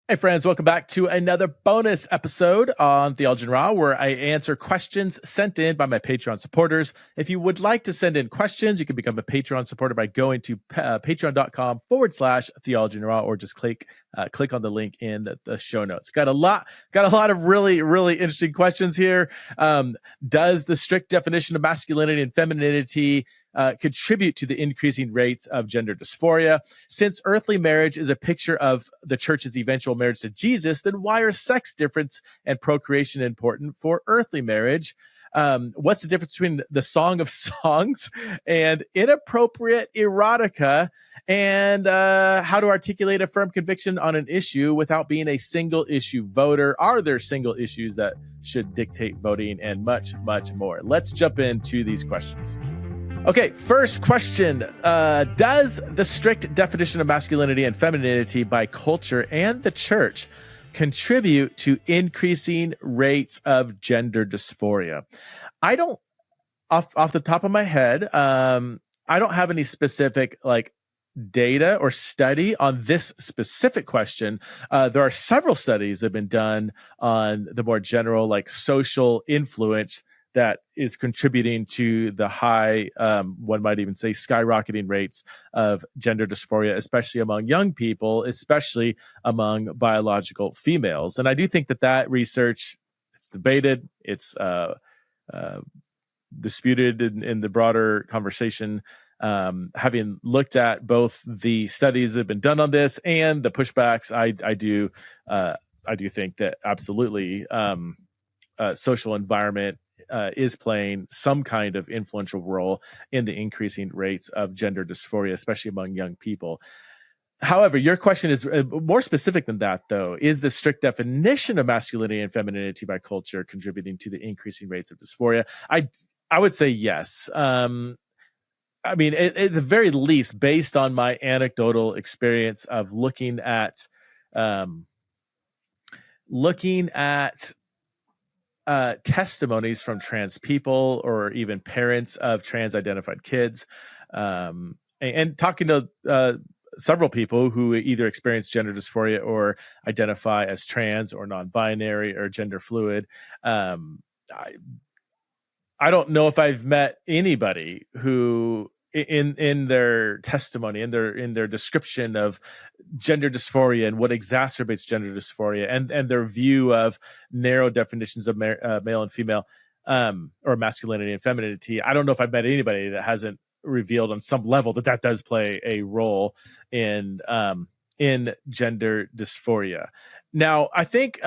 Hey friends, welcome back to another bonus episode on Theology Raw, where I answer questions sent in by my Patreon supporters. If you would like to send in questions, you can become a Patreon supporter by going to patreon.com/Theology Raw, or just click on the link in the show notes. Got a lot of really interesting questions here. Does the strict definition of masculinity and femininity contribute to the increasing rates of gender dysphoria? Since earthly marriage is a picture of the church's eventual marriage to Jesus, then why are sex difference and procreation important for earthly marriage? What's the difference between the Song of Songs and inappropriate erotica? And how to articulate a firm conviction on an issue without being a single issue voter? Are there single issues that should dictate voting? And much more. Let's jump into these questions. Okay, first question. Does the strict definition of masculinity and femininity by culture and the church contribute to increasing rates of gender dysphoria? I don't, off the top of my head, I don't have any specific data or study on this specific question. There are several studies that have been done on the more general social influence that is contributing to the high, one might even say skyrocketing rates of gender dysphoria, especially among young people, especially among biological females. And I do think that research, it's debated, it's disputed in the broader conversation. Having looked at both the studies that have been done on this and the pushbacks, I do think that absolutely social environment is playing some kind of influential role in the increasing rates of gender dysphoria, especially among young people. However, your question is more specific than that, though. Is the strict definition of masculinity and femininity by culture contributing to the increasing rates of dysphoria? I would say yes. I mean, at the very least, based on my anecdotal experience of looking at testimonies from trans people or even parents of trans identified kids, and talking to several people who either experience gender dysphoria or identify as trans or non-binary or gender fluid. I don't know if I've met anybody who in their testimony, in their description of gender dysphoria and what exacerbates gender dysphoria, and their view of narrow definitions of male and female, or masculinity and femininity. I don't know if I've met anybody that hasn't revealed on some level that does play a role in gender dysphoria. Now, I think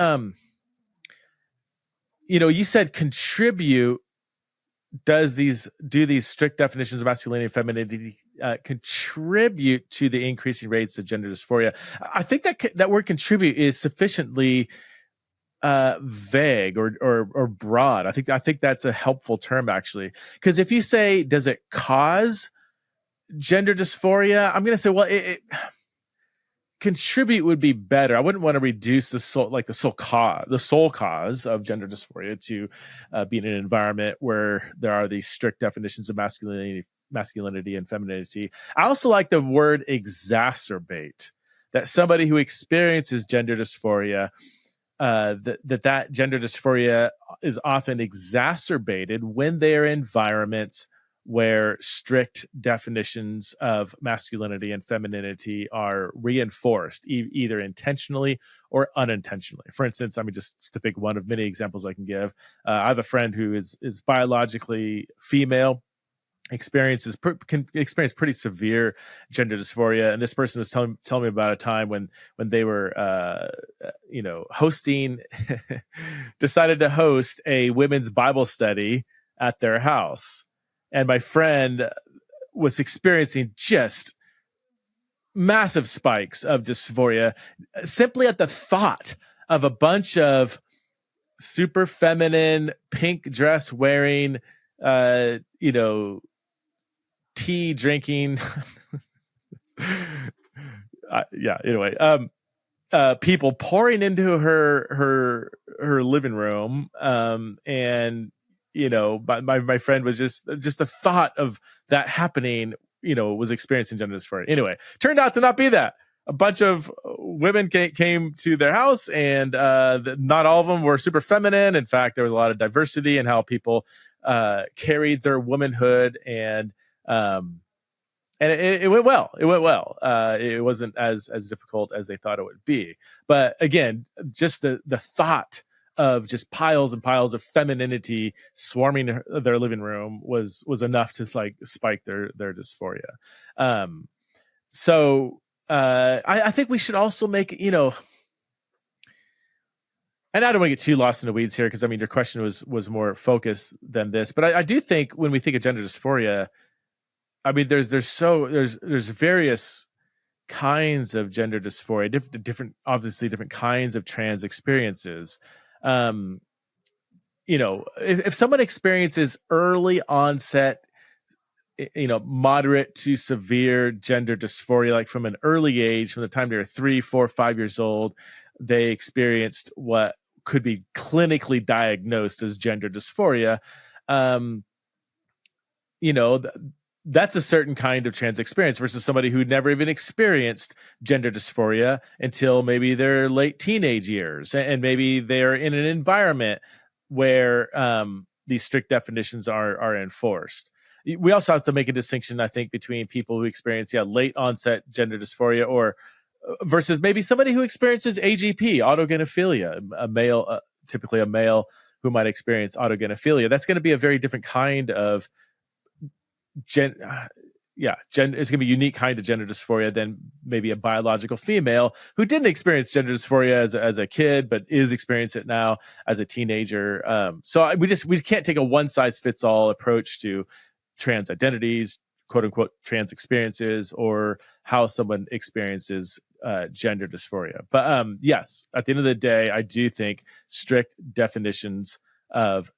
you said contribute. Do these strict definitions of masculinity and femininity contribute to the increasing rates of gender dysphoria? I think that word "contribute" is sufficiently vague or broad. I think that's a helpful term, actually, because if you say, does it cause gender dysphoria, I'm going to say, well, it contribute would be better. I wouldn't want to reduce the sole cause of gender dysphoria to be in an environment where there are these strict definitions of masculinity and femininity. I also like the word exacerbate, that somebody who experiences gender dysphoria, that gender dysphoria is often exacerbated when they're in environments where strict definitions of masculinity and femininity are reinforced, either intentionally or unintentionally. For instance, I mean, just to pick one of many examples I can give, I have a friend who is biologically female, can experience pretty severe gender dysphoria, and this person was telling me about a time when they were hosting decided to host a women's Bible study at their house. And my friend was experiencing just massive spikes of dysphoria simply at the thought of a bunch of super feminine, pink dress wearing, tea drinking, anyway, people pouring into her living room, and my friend was just the thought of that happening, was experiencing gender dysphoria. Anyway, turned out to not be that. a bunch of women came to their house, and not all of them were super feminine. In fact, there was a lot of diversity in how people carried their womanhood, and it went well. It went well. It wasn't as difficult as they thought it would be. But again, just the thought of just piles and piles of femininity swarming their living room was enough to like spike their dysphoria. So I think we should also make, and I don't want to get too lost in the weeds here, because I mean, your question was more focused than this, but I do think when we think of gender dysphoria, I mean, there's various kinds of gender dysphoria, different kinds of trans experiences. If someone experiences early onset, moderate to severe gender dysphoria, like from an early age, from the time they're 3, 4, 5 years old, they experienced what could be clinically diagnosed as gender dysphoria. That's a certain kind of trans experience versus somebody who never even experienced gender dysphoria until maybe their late teenage years. And maybe they're in an environment where these strict definitions are enforced. We also have to make a distinction, I think, between people who experience late onset gender dysphoria or versus maybe somebody who experiences AGP, autogynephilia, a male, typically a male who might experience autogynephilia. That's going to be a very different kind of it's going to be a unique kind of gender dysphoria than maybe a biological female who didn't experience gender dysphoria as a kid, but is experiencing it now as a teenager. So we can't take a one size fits all approach to trans identities, quote unquote, trans experiences, or how someone experiences gender dysphoria. But yes, at the end of the day, I do think strict definitions of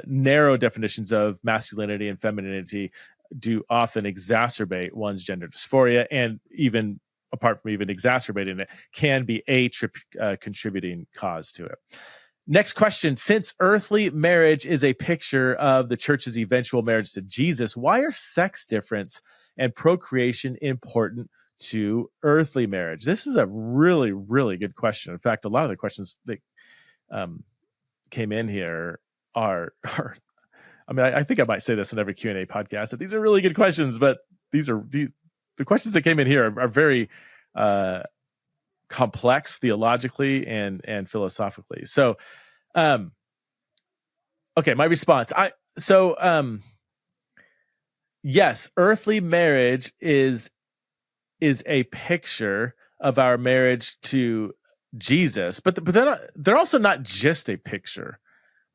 narrow definitions of masculinity and femininity do often exacerbate one's gender dysphoria, and even apart from even exacerbating it, can be a contributing cause to it. Next question. Since earthly marriage is a picture of the church's eventual marriage to Jesus, why are sex difference and procreation important to earthly marriage? This is a really, really good question. In fact, a lot of the questions that came in here are I mean, I think I might say this in every Q&A podcast, that these are really good questions, but the questions that came in here are very complex theologically and philosophically. So, okay, my response. Yes, earthly marriage is a picture of our marriage to Jesus, but they're also not just a picture.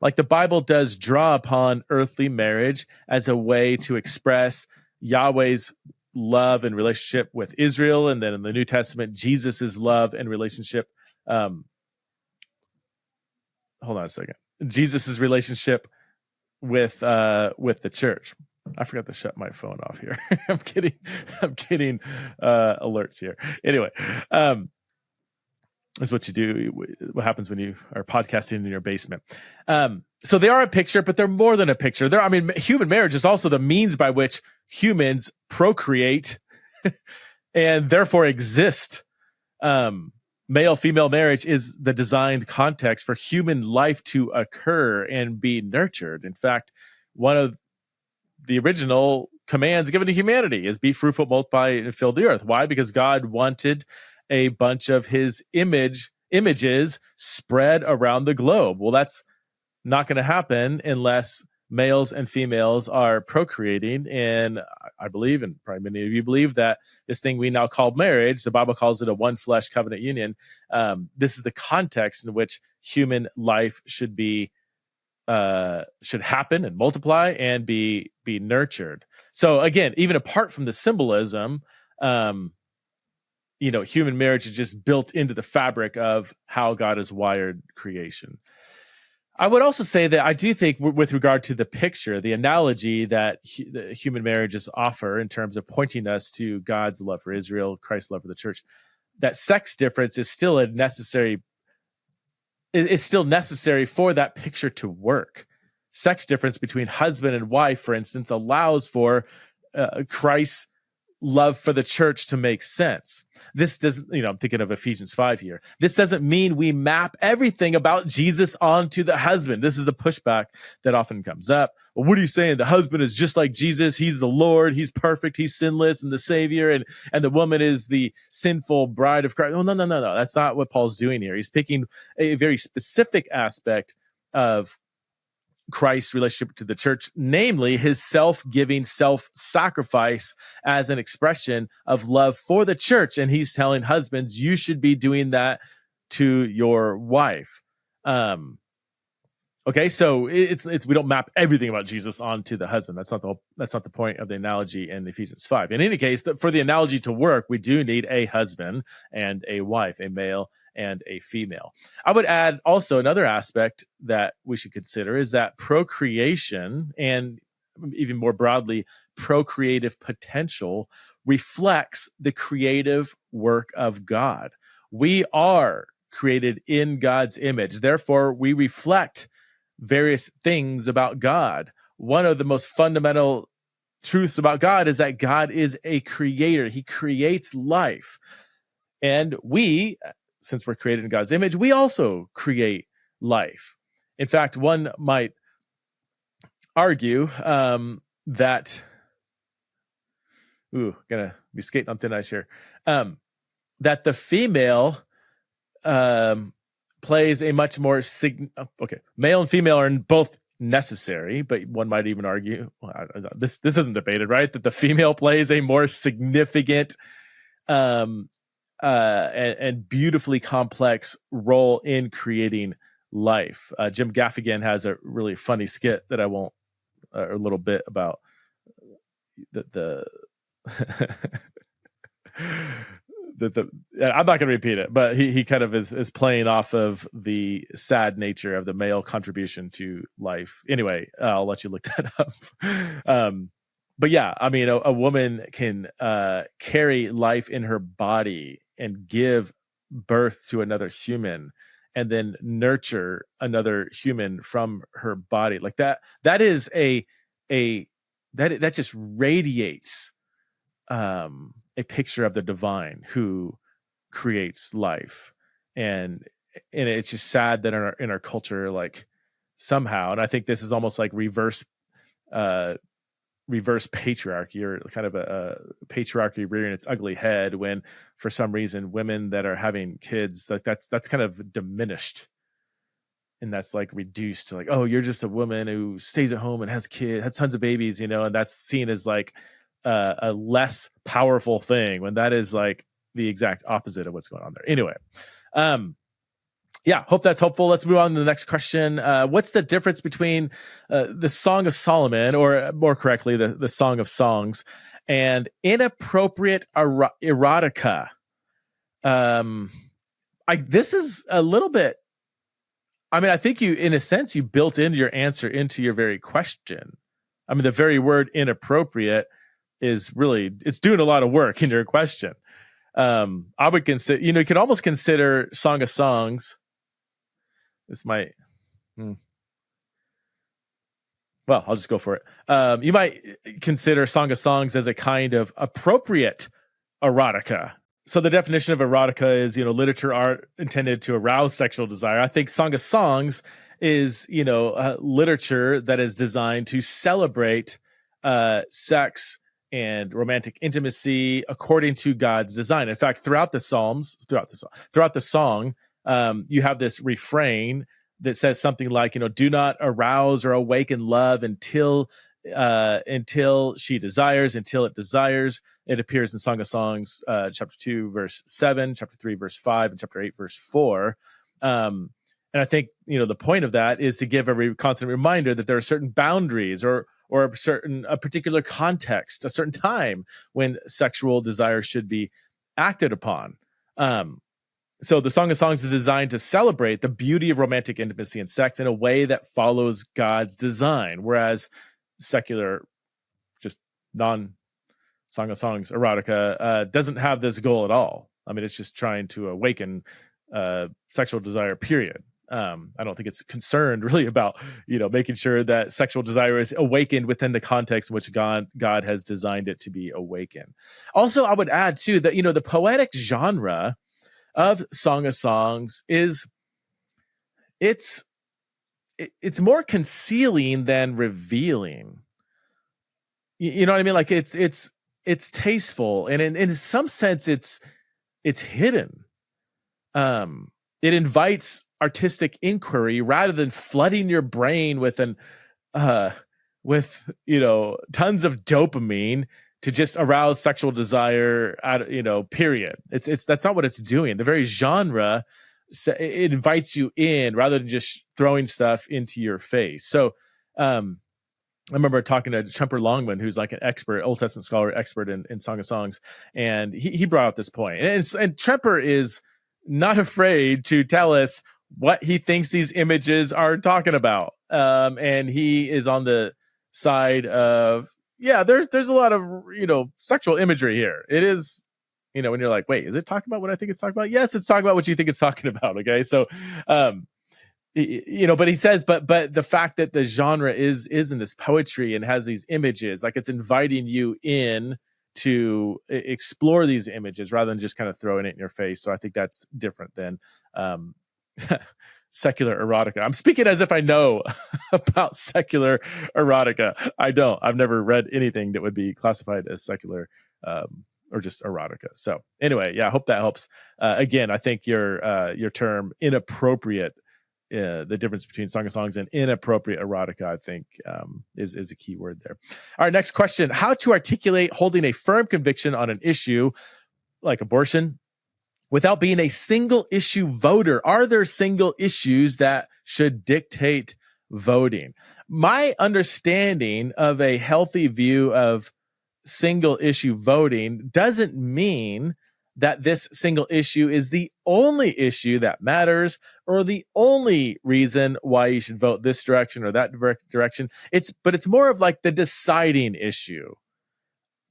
Like the Bible does draw upon earthly marriage as a way to express Yahweh's love and relationship with Israel, and then in the New Testament, Jesus's love and relationship. Hold on a second. Jesus's relationship with the church. I forgot to shut my phone off here. I'm getting alerts here. Anyway, is what you do. What happens when you are podcasting in your basement. So they are a picture, but they're more than a picture. Human marriage is also the means by which humans procreate and therefore exist. Male-female marriage is the designed context for human life to occur and be nurtured. In fact, one of the original commands given to humanity is be fruitful, multiply, and fill the earth. Why? Because God wanted a bunch of his images spread around the globe. Well, that's not going to happen unless males and females are procreating. And I believe, and probably many of you believe, that this thing we now call marriage, the Bible calls it a one flesh covenant union. This is the context in which human life should happen and multiply and be nurtured. So again, even apart from the symbolism, human marriage is just built into the fabric of how God has wired creation. I would also say that I do think, with regard to the picture, the analogy that the human marriages offer in terms of pointing us to God's love for Israel, Christ's love for the church, that sex difference is still necessary for that picture to work. Sex difference between husband and wife, for instance, allows for Christ's love for the church to make sense. This doesn't, I'm thinking of Ephesians 5 here. This doesn't mean we map everything about Jesus onto the husband. This is the pushback that often comes up. Well, what are you saying? The husband is just like Jesus. He's the Lord. He's perfect. He's sinless and the Savior. And the woman is the sinful bride of Christ. Well, no. That's not what Paul's doing here. He's picking a very specific aspect of Christ's relationship to the church, namely his self-giving, self-sacrifice as an expression of love for the church. And he's telling husbands, you should be doing that to your wife. Okay, so it's we don't map everything about Jesus onto the husband. That's not the point of the analogy in Ephesians 5. In any case, for the analogy to work, we do need a husband and a wife, a male and a female. I would add also another aspect that we should consider is that procreation, and even more broadly, procreative potential, reflects the creative work of God. We are created in God's image. Therefore, we reflect various things about God. One of the most fundamental truths about God is that God is a creator. He creates life. And we, since we're created in God's image, we also create life. In fact, one might argue that, gonna be skating on thin ice here, that the female plays a much more male and female are both necessary, but one might even argue, this isn't debated, right? That the female plays a more significant and beautifully complex role in creating life. Jim Gaffigan has a really funny skit that I won't, a little bit about the I'm not going to repeat it, but he kind of is playing off of the sad nature of the male contribution to life. Anyway, I'll let you look that up. But yeah, I mean, a woman can carry life in her body and give birth to another human and then nurture another human from her body. Like that is that just radiates a picture of the divine who creates life. And it's just sad that in our culture, like somehow, and I think this is almost like reverse patriarchy, or kind of a patriarchy rearing its ugly head, when for some reason women that are having kids, like that's kind of diminished, and that's like reduced to like, oh, you're just a woman who stays at home and has tons of babies, and that's seen as like a less powerful thing, when that is like the exact opposite of what's going on there. Anyway, hope that's helpful. Let's move on to the next question. What's the difference between the Song of Solomon, or more correctly, the Song of Songs, and inappropriate erotica? This is a little bit, I mean, I think you, in a sense, you built into your answer into your very question. I mean, the very word inappropriate is really, it's doing a lot of work in your question. I would consider, you could almost consider Song of Songs. This might, well, I'll just go for it. You might consider Song of Songs as a kind of appropriate erotica. So the definition of erotica is, literature, art intended to arouse sexual desire. I think Song of Songs is, literature that is designed to celebrate sex and romantic intimacy according to God's design. In fact, throughout the song, you have this refrain that says something like, do not arouse or awaken love until she desires, until it desires. It appears in Song of Songs, chapter 2, verse 7, chapter 3, verse 5, and chapter 8, verse 4. And I think, the point of that is to give a constant reminder that there are certain boundaries or a particular context, a certain time when sexual desire should be acted upon. So the Song of Songs is designed to celebrate the beauty of romantic intimacy and sex in a way that follows God's design, whereas secular, just non-Song of Songs erotica doesn't have this goal at all. I mean, it's just trying to awaken sexual desire, period. I don't think it's concerned really about, making sure that sexual desire is awakened within the context in which God has designed it to be awakened. Also, I would add too that, the poetic genre of Song of Songs it's more concealing than revealing. You know what I mean? Like it's tasteful, and in some sense it's hidden. It invites artistic inquiry rather than flooding your brain with tons of dopamine to just arouse sexual desire. Period. That's not what it's doing. The very genre, it invites you in rather than just throwing stuff into your face. So, I remember talking to Tremper Longman, who's like an expert, Old Testament scholar, expert in Song of Songs, and he brought up this point. And Tremper is not afraid to tell us what he thinks these images are talking about. And he is on the side of, there's a lot of, sexual imagery here. It is, when you're like, wait, is it talking about what I think it's talking about? Yes, it's talking about what you think it's talking about. Okay. So, but he says, but the fact that the genre is in this poetry and has these images, like it's inviting you in to explore these images rather than just kind of throwing it in your face. So I think that's different than secular erotica. I'm speaking as if I know about secular erotica. I don't. I've never read anything that would be classified as secular or just erotica. So anyway, I hope that helps. Again, I think your term inappropriate, the difference between Song of Songs and inappropriate erotica, I think, is a key word there. All right, next question. How to articulate holding a firm conviction on an issue like abortion without being a single issue voter? Are there single issues that should dictate voting? My understanding of a healthy view of single issue voting doesn't mean that this single issue is the only issue that matters or the only reason why you should vote this direction or that direction. But it's more of like the deciding issue.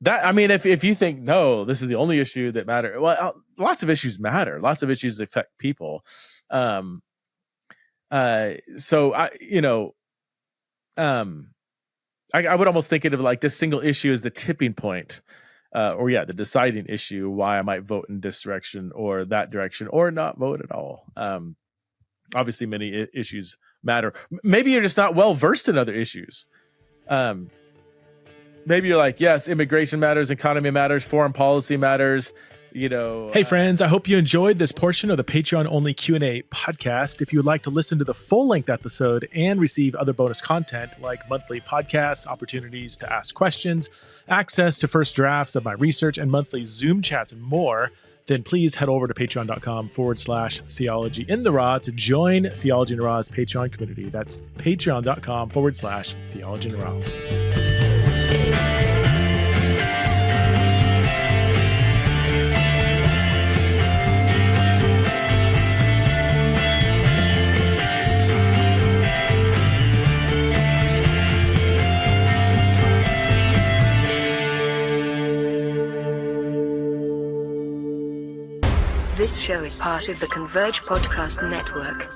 That, I mean, if you think, no, this is the only issue that matters, well, lots of issues matter. Lots of issues affect people. So I would almost think of it like this single issue as the tipping point. The deciding issue, why I might vote in this direction or that direction or not vote at all. Obviously, many issues matter. Maybe you're just not well versed in other issues. Maybe you're like, yes, immigration matters, economy matters, foreign policy matters. Hey friends, I hope you enjoyed this portion of the Patreon-only Q&A podcast. If you would like to listen to the full-length episode and receive other bonus content like monthly podcasts, opportunities to ask questions, access to first drafts of my research, and monthly Zoom chats and more, then please head over to patreon.com/Theology in the Raw to join Theology in the Raw's Patreon community. That's patreon.com/Theology in the Raw. This show is part of the Converge Podcast Network.